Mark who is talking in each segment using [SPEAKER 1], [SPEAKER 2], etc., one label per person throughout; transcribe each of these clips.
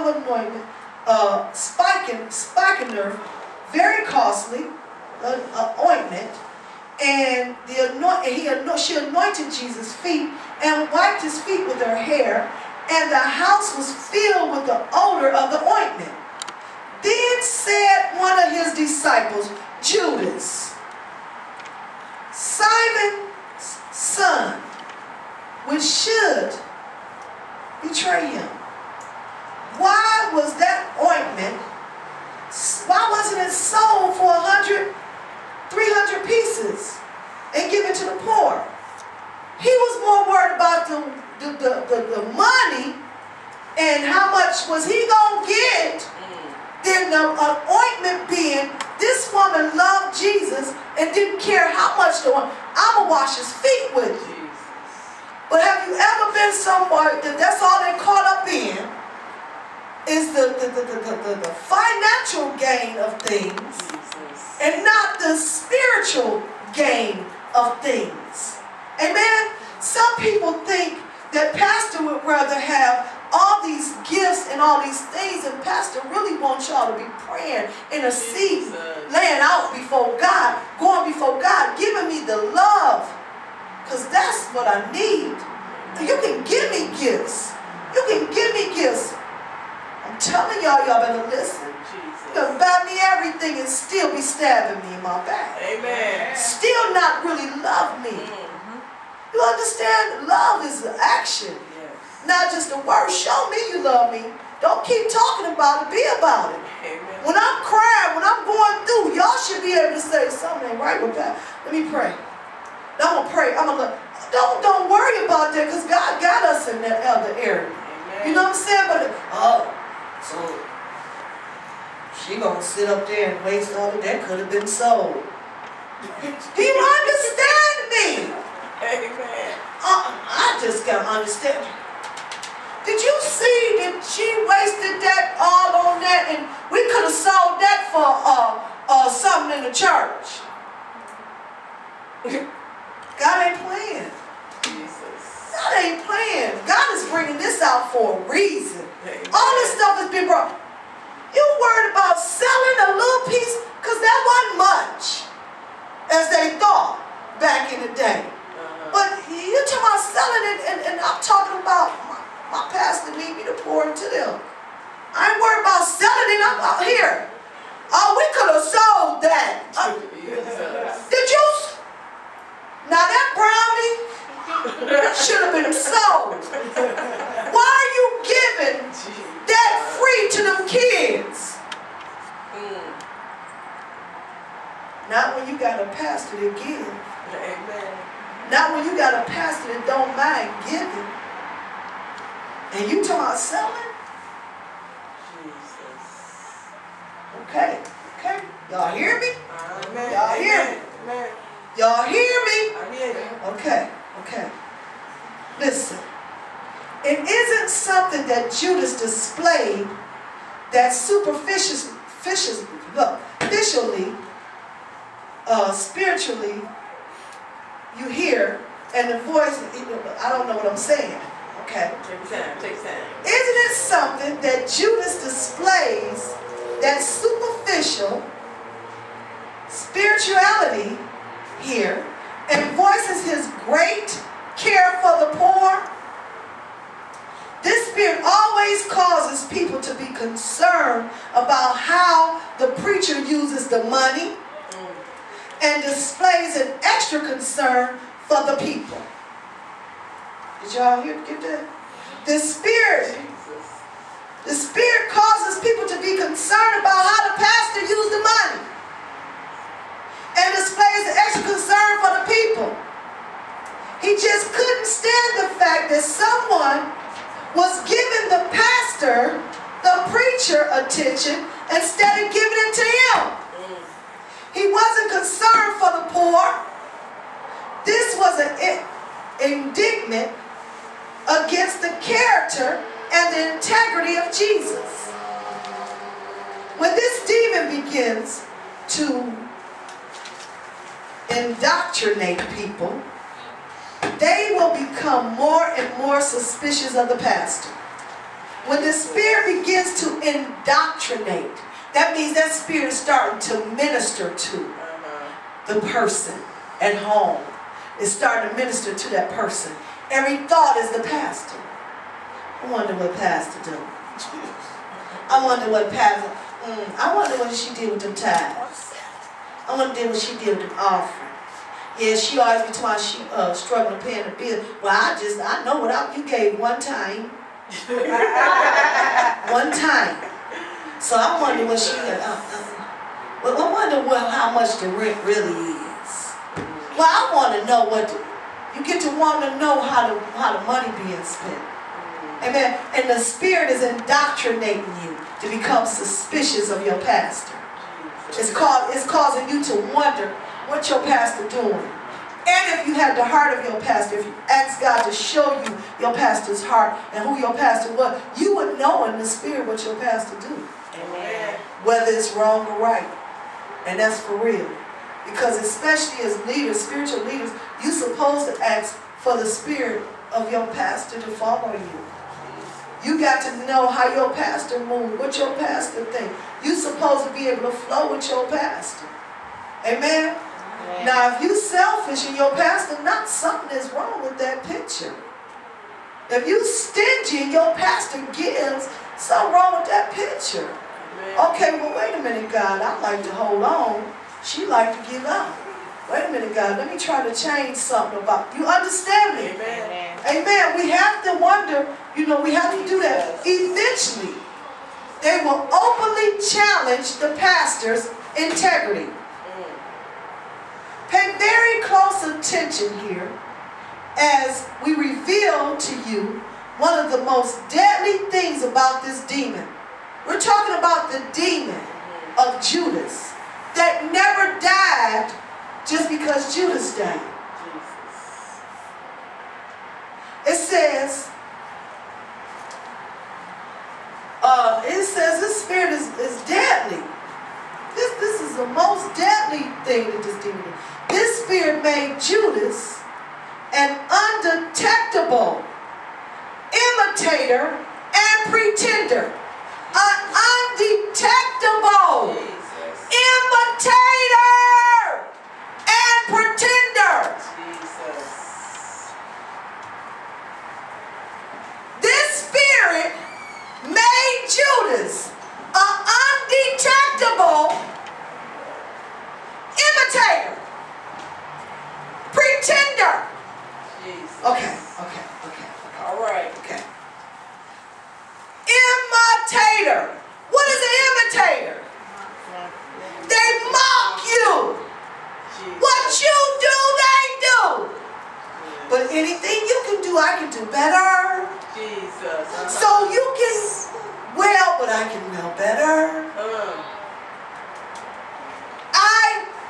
[SPEAKER 1] of anointment, spikenard, very costly ointment, and she anointed Jesus' feet and wiped his feet with her hair, and the house was filled with the odor of the ointment. Then said one of his disciples, Judas, Simon's son, which should betray him. Why was that ointment, why wasn't it sold for 100, 300 pieces and given to the poor? He was more worried about the money and how much was he going to get than the ointment being, this woman loved Jesus and didn't care how much the one, I'm going to wash his feet with you. But have you ever been somewhere that that's all they're caught up in is the financial gain of things and not the spiritual gain of things? Amen? Some people think that pastor would rather have all these gifts and all these things, and pastor really wants y'all to be praying, interceding, laying out before God, going before God, giving me the love, because that's what I need. You can give me gifts. You can give me gifts. I'm telling y'all, y'all better listen. You can buy me everything and still be stabbing me in my back. Amen. Still not really love me. You understand? Love is the action. Not just a word. Show me you love me. Don't keep talking about it. Be about it. Amen. When I'm crying, when I'm going through, y'all should be able to say something ain't right with that. Let me pray. Now I'm gonna pray. I'm gonna don't worry about that, because God got us in that other area. Amen. You know what I'm saying? But so she gonna sit up there and waste all of that. Could have been sold. Do you understand me? Amen. I just gotta understand. Did you see that she wasted that all on that, and we could have sold that for something in the church? God ain't playing. God ain't playing. God is bringing this out for a reason. All this stuff has been brought. You worried about selling a little piece, because that wasn't much, as they thought back in the day. But you're talking about selling it, and I'm talking about my pastor need me to pour into them. I ain't worried about selling it. I'm out here. Oh, we could have sold that. Did you? Now that brownie should have been sold. Why are you giving that free to them kids? Not when you got a pastor to give. Amen. Not when you got a pastor that don't mind giving. And you talking about selling? Jesus. Okay. Y'all hear me? Amen. Y'all hear me? Amen. Y'all hear me? I hear you. Okay. Listen. It isn't something that Judas displayed that superficially, spiritually, you hear, and the voice, I don't know what I'm saying. Okay. Take time. Isn't it something that Judas displays that superficial spirituality here and voices his great care for the poor? This spirit always causes people to be concerned about how the preacher uses the money and displays an extra concern for the people. Did y'all get that? The spirit causes people to be concerned about how the pastor used the money and displays an extra concern for the people. He just couldn't stand the fact that someone was giving the pastor, the preacher, attention instead of giving it to him. He wasn't concerned for the poor. This was an indictment against the character and the integrity of Jesus. When this demon begins to indoctrinate people, they will become more and more suspicious of the pastor. When the spirit begins indoctrinate. That means that spirit is starting to minister to the person at home. It's starting to minister to that person. Every thought is the pastor. I wonder what pastor do. I wonder what pastor, I wonder what she did with them tithes. I wonder what she did with them offering. Yeah, she always be talking she struggling paying the bill. Well, I know what you gave one time. One time. So I wonder what she well, I wonder how much the rent really is. Well, I want to know you get to want to know how the money being spent. Amen. And the spirit is indoctrinating you to become suspicious of your pastor. It's causing you to wonder what your pastor doing. And if you had the heart of your pastor, if you ask God to show you your pastor's heart and who your pastor was, you would know in the spirit what your pastor do.
[SPEAKER 2] Amen.
[SPEAKER 1] Whether it's wrong or right. And that's for real. Because especially as leaders, spiritual leaders, you're supposed to ask for the spirit of your pastor to follow you. You got to know how your pastor moves, what your pastor thinks. You're supposed to be able to flow with your pastor. Amen? Amen. Now, if you selfish and your pastor not, something is wrong with that picture. If you stingy and your pastor gives, something wrong with that picture. Amen. Okay, well, wait a minute, God. I like to hold on. She like to give up. Wait a minute, God. Let me try to change something about you. Understand me?
[SPEAKER 2] Amen.
[SPEAKER 1] Amen. We have to wonder, we have to do that. Eventually, they will openly challenge the pastor's integrity. Pay very close attention here as we reveal to you one of the most deadly things about this demon. We're talking about the demon of Judas that never died just because Judas died. It says this spirit is deadly. This is the most deadly thing that this demon did. This spirit made Judas an undetectable imitator and pretender. An undetectable imitator and pretender. This spirit made Judas an undetectable imitator, pretender. Okay.
[SPEAKER 2] All right.
[SPEAKER 1] Okay. Imitator. What is an imitator? They mock you. What you do, they do. But anything you can do, I can do better. So you can but I can well better.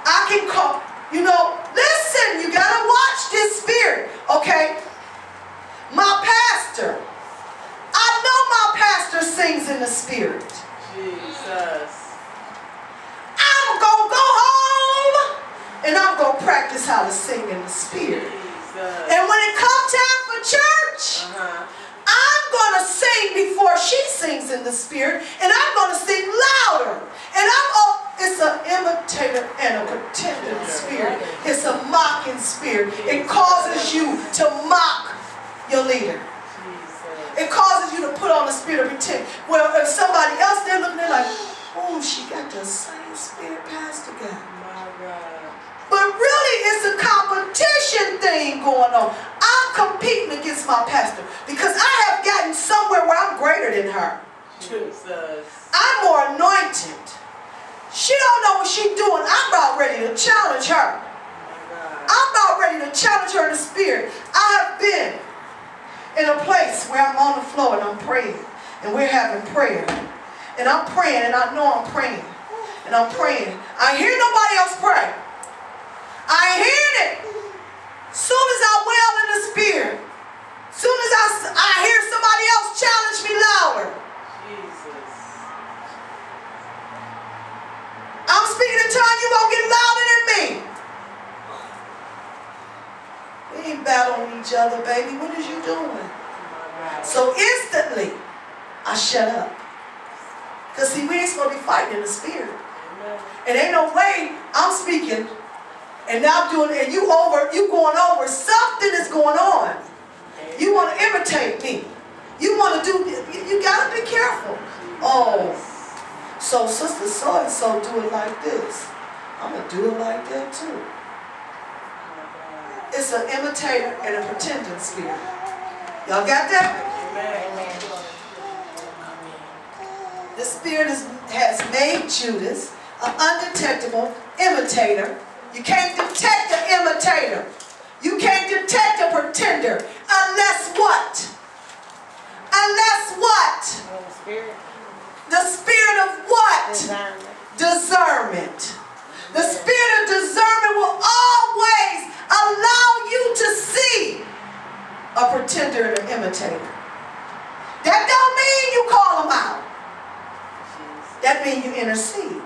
[SPEAKER 1] I can call, listen, you gotta watch this spirit, okay? My pastor, I know my pastor sings in the spirit.
[SPEAKER 2] Jesus.
[SPEAKER 1] I'm gonna go home and I'm gonna practice how to sing in the spirit.
[SPEAKER 2] Jesus.
[SPEAKER 1] And when it comes time for church, I'm going to sing before she sings in the spirit, and I'm going to sing louder. And it's an imitator and a pretending spirit. It's a mocking spirit. It causes you to mock your leader. It causes you to put on a spirit of pretend. Well, if somebody else there looking at like, oh, she got the same spirit pastor got.
[SPEAKER 2] My God.
[SPEAKER 1] But really, it's a competition thing going on. I'm competing against my pastor because I have gotten somewhere where I'm greater than her.
[SPEAKER 2] Jesus.
[SPEAKER 1] I'm more anointed. She don't know what she's doing. I'm about ready to challenge her. I'm about ready to challenge her in the spirit. I have been in a place where I'm on the floor and I'm praying. And we're having prayer. And I'm praying and I know I'm praying. And I'm praying. I hear nobody else pray. I ain't hearing it. Soon as I wail in the spirit, soon as I hear somebody else challenge me louder.
[SPEAKER 2] Jesus.
[SPEAKER 1] I'm speaking in tongues, you gonna get louder than me. We ain't battling each other, baby. What is you doing? So instantly, I shut up. Because see, we ain't supposed to be fighting in the spirit.
[SPEAKER 2] Amen.
[SPEAKER 1] And ain't no way I'm speaking and now I'm doing, and you going over, something is going on.
[SPEAKER 2] Amen.
[SPEAKER 1] You want to imitate me. You want to do, you got to be careful. Oh, so sister so-and-so do it like this. I'm going to do it like that too. It's an imitator and a pretending spirit. Y'all got that?
[SPEAKER 2] Amen.
[SPEAKER 1] The spirit has made Judas an undetectable imitator. You can't detect an imitator. You can't detect a pretender unless what? Unless what? The spirit of what? Discernment. The spirit of discernment will always allow you to see a pretender and an imitator. That don't mean you call them out. That means you intercede.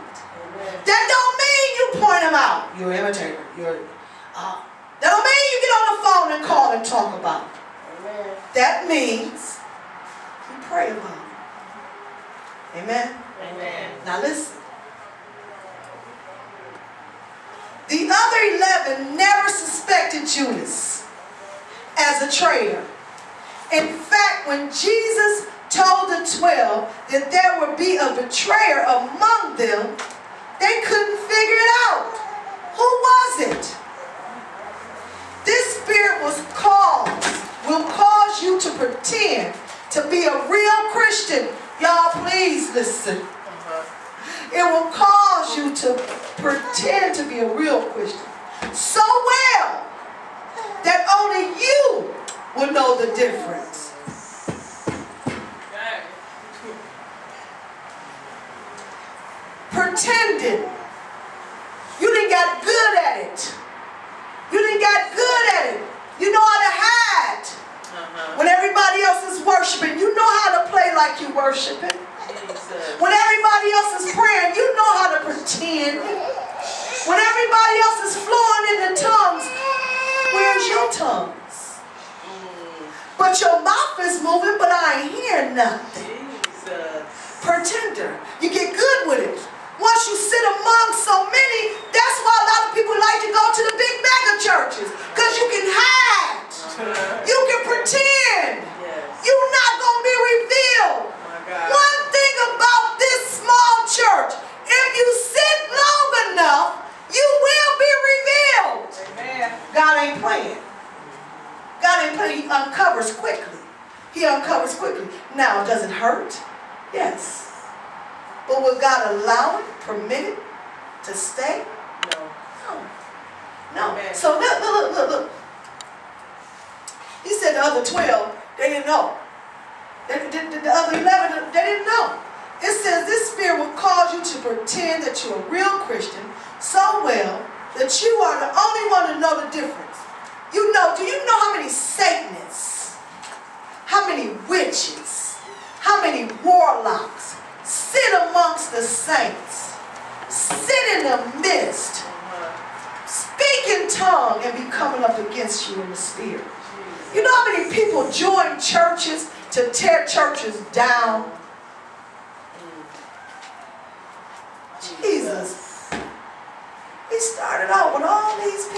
[SPEAKER 1] That don't mean you point them out. You're an imitator. That don't mean you get on the phone and call and talk about it. That means you pray about it. Amen?
[SPEAKER 2] Amen.
[SPEAKER 1] Now listen. The other 11 never suspected Judas as a traitor. In fact, when Jesus told the 12 that there would be a betrayer among them, they couldn't figure it out. Who was it? This spirit will cause you to pretend to be a real Christian. Y'all, please listen. It will cause you to pretend to be a real Christian so well that only you will know the difference. Pretending. You done got good at it. You done got good at it. You know how to hide. When everybody else is worshiping, you know how to play like you worshiping. When everybody else is praying, you know how to pretend. When everybody else is flowing in the tongues, where's your tongues? But your mouth is moving, but I ain't hearing nothing. Pretender. You get good with it. Once you sit among so many, that's why a lot of people like to go to the big mega churches. Because you can hide. You can pretend. You're not going to be revealed. One thing about this small church, if you sit long enough, you will be revealed. God ain't playing. God ain't playing. He uncovers quickly. He uncovers quickly. Now, does it hurt? Yes. But will God allow it, permit it to stay? No.
[SPEAKER 2] Amen.
[SPEAKER 1] So look. He said the other 12, they didn't know. The other 11, they didn't know. It says this spirit will cause you to pretend that you're a real Christian so well that you are the only one to know the difference. Do you know how many Satanists, how many witches, how many warlocks sit amongst the saints, sit in the midst, speak in tongue, and be coming up against you in the spirit? You know how many people join churches to tear churches down? Jesus. He started out with all these people.